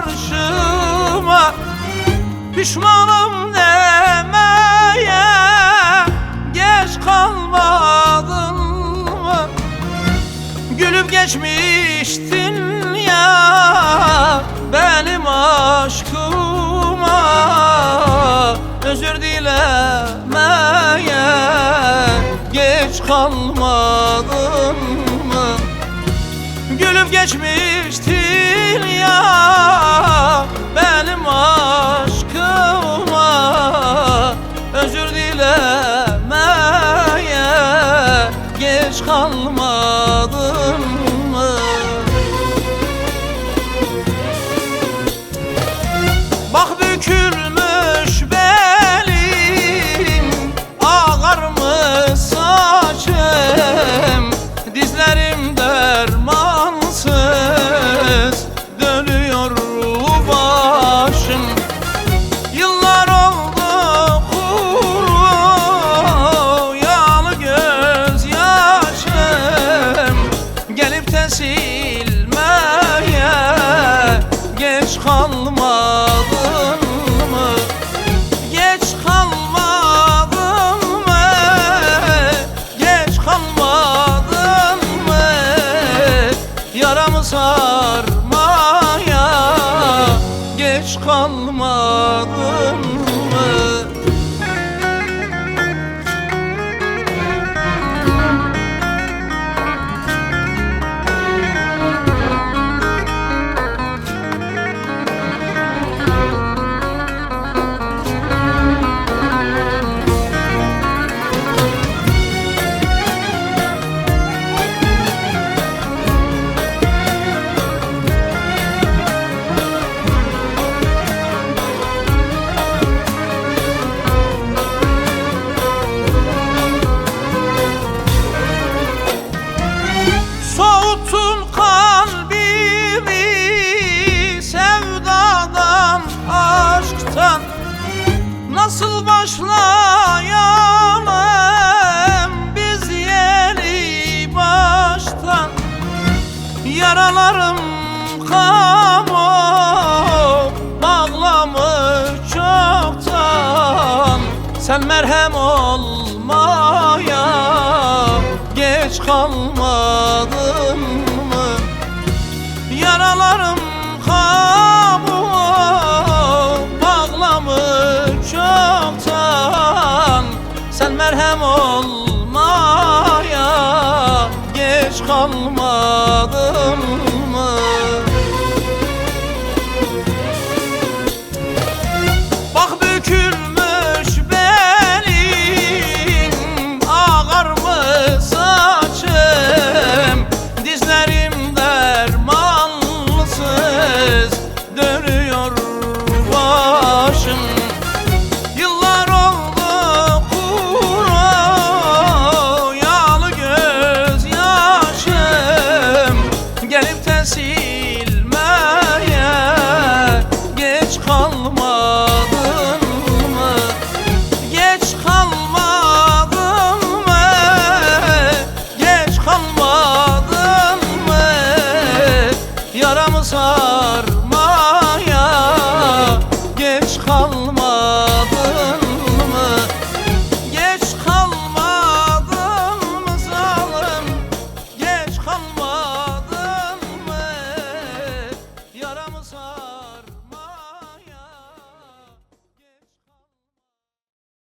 Karşıma pişmanım demeye geç kalmadın mı? Gülüp geçmiştin ya benim aşkıma, özür dilemeye geç kalmadın mı? Gülüp geçmiştin ya benim aşkıma, özür dilemeye geç kalmadın mı? Bak bükülmüş belim, ağarmış saçım, dizlerim dermansız dönüyor başım. Yıllar oldu kuru yağlı gözyaşım, gelip de silmeye geç kalmadın mı? Geç kalmadın mı? Geç kalmadın mı? Yaramı sarmaya geç kalmadın mı? Soğuttun kalbimi sevdadan, aşktan. Nasıl başlayalım biz yeni baştan? Yaralarım kamu bağlamış çoktan. Sen merhem olmaya geç kalmadın mı? Yaralarım kamu bağlamış çoktan. Sen merhem olmaya geç kalmadın mı?